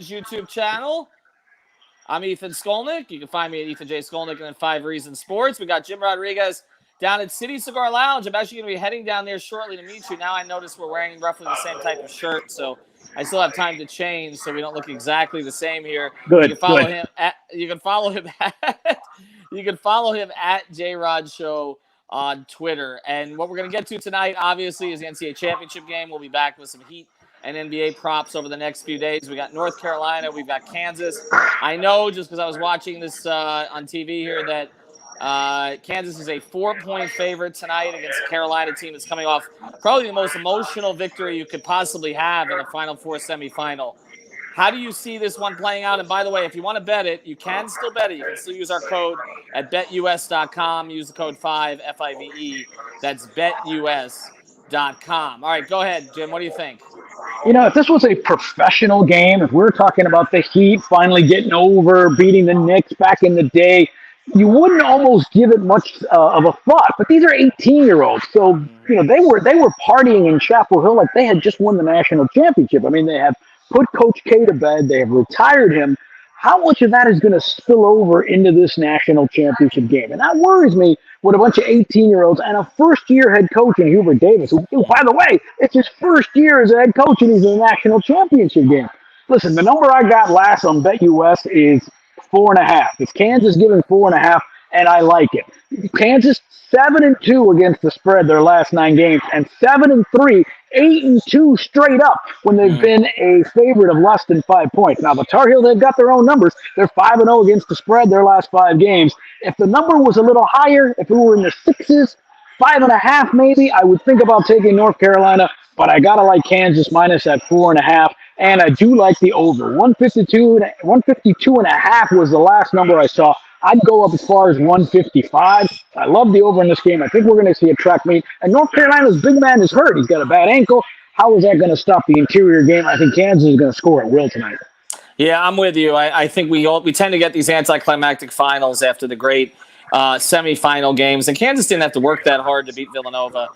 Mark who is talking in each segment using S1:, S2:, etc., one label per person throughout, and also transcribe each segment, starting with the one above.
S1: YouTube channel. I'm Ethan Skolnick. You can find me at Ethan J. Skolnick and then 5 Reasons Sports. We got Jim Rodriguez down at City Cigar Lounge. I'm actually going to be heading down there shortly to meet you. Now I notice we're wearing roughly the same type of shirt, so I still have time to change so we don't look exactly the same here.
S2: Good.
S1: You can follow him at you can follow him at JRod Show on Twitter. And what we're going to get to tonight, obviously, is the NCAA championship game. We'll be back with some Heat and NBA props over the next few days. We got North Carolina. We've got Kansas. I know just because I was watching this on TV here that Kansas is a 4-point favorite tonight against the Carolina team that's coming off probably the most emotional victory you could possibly have in a Final Four semifinal. How do you see this one playing out? And by the way, if you want to bet it, you can still bet it. You can still use our code at betus.com. Use the code 5, F-I-V-E. That's betus.com. All right, go ahead, Jim. What do you think?
S2: If this was a professional game, if we're talking about the Heat finally getting over, beating the Knicks back in the day, you wouldn't almost give it much of a thought. But these are 18-year-olds, so they were partying in Chapel Hill like they had just won the national championship. I mean, they have put Coach K to bed. They have retired him. How much of that is going to spill over into this national championship game? And that worries me with a bunch of 18-year-olds and a first-year head coach in Hubert Davis, who, by the way, it's his first year as a head coach and he's in the national championship game. Listen, the number I got last on BetUS is 4.5. It's Kansas giving 4.5, and I like it. Kansas 7-2 against the spread their last 9 games, and 7-3, 8-2 straight up when they've been a favorite of less than 5 points. Now the Tar Heels, they've got their own numbers. They're 5-0 against the spread their last 5 games. If the number was a little higher, if it were in the 6s, 5.5 maybe, I would think about taking North Carolina, but I gotta like Kansas minus at 4.5. And I do like the over. 152.5 was the last number I saw. I'd go up as far as 155. I love the over in this game. I think we're going to see a track meet. And North Carolina's big man is hurt. He's got a bad ankle. How is that going to stop the interior game? I think Kansas is going to score at will tonight.
S1: Yeah, I'm with you. I think we tend to get these anticlimactic finals after the great semifinal games, and Kansas didn't have to work that hard to beat Villanova.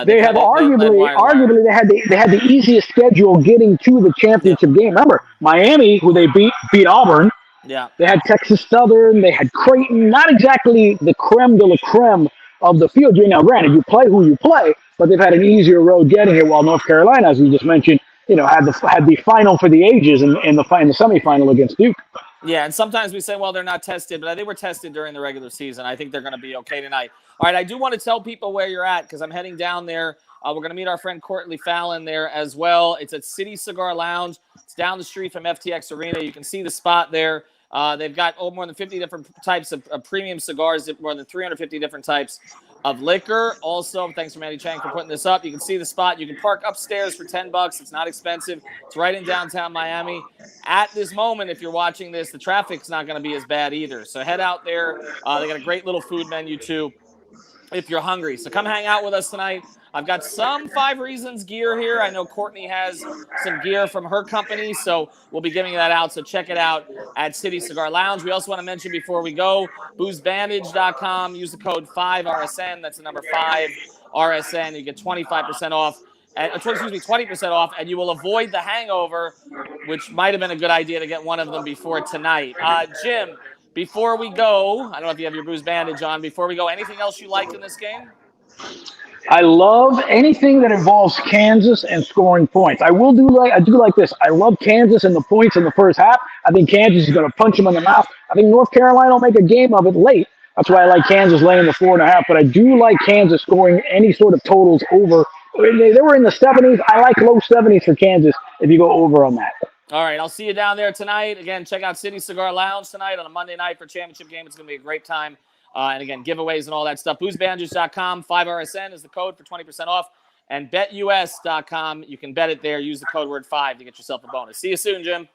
S2: They have arguably they had the easiest schedule getting to the championship game. Remember, Miami, who they beat Auburn.
S1: Yeah.
S2: They had Texas Southern. They had Creighton. Not exactly the creme de la creme of the field. Now, granted, you play who you play, but they've had an easier road getting here. While North Carolina, as we just mentioned, had the final for the ages in the semifinal against Duke.
S1: Yeah, and sometimes we say, well, they're not tested, but they were tested during the regular season. I think they're going to be okay tonight. All right, I do want to tell people where you're at because I'm heading down there. We're going to meet our friend Courtney Fallon there as well. It's at City Cigar Lounge. It's down the street from FTX Arena. You can see the spot there. They've got more than 50 different types of premium cigars, more than 350 different types of liquor. Also, thanks to Manny Chang for putting this up. You can see the spot. You can park upstairs for $10. It's not expensive. It's right in downtown Miami. At this moment, if you're watching this, the traffic's not going to be as bad either. So head out there. They got a great little food menu too if you're hungry. So come hang out with us tonight. I've got some 5 Reasons gear here. I know Courtney has some gear from her company, so we'll be giving that out. So check it out at City Cigar Lounge. We also want to mention before we go, boozebandage.com. Use the code 5RSN. That's the number 5RSN. You get 25% off. 20% off, and you will avoid the hangover, which might have been a good idea to get one of them before tonight. Jim, before we go, I don't know if you have your Booze Bandage on. Before we go, anything else you like in this game?
S2: I love anything that involves Kansas and scoring points. I do like this. I love Kansas and the points in the first half. I think Kansas is going to punch them in the mouth. I think North Carolina will make a game of it late. That's why I like Kansas laying the 4.5. But I do like Kansas scoring any sort of totals over. They were in the 70s. I like low 70s for Kansas if you go over on that.
S1: All right, I'll see you down there tonight. Again, check out City Cigar Lounge tonight on a Monday night for championship game. It's going to be a great time. And again, giveaways and all that stuff. Boozebandage.com, 5RSN is the code for 20% off. And betus.com, you can bet it there. Use the code word 5 to get yourself a bonus. See you soon, Jim.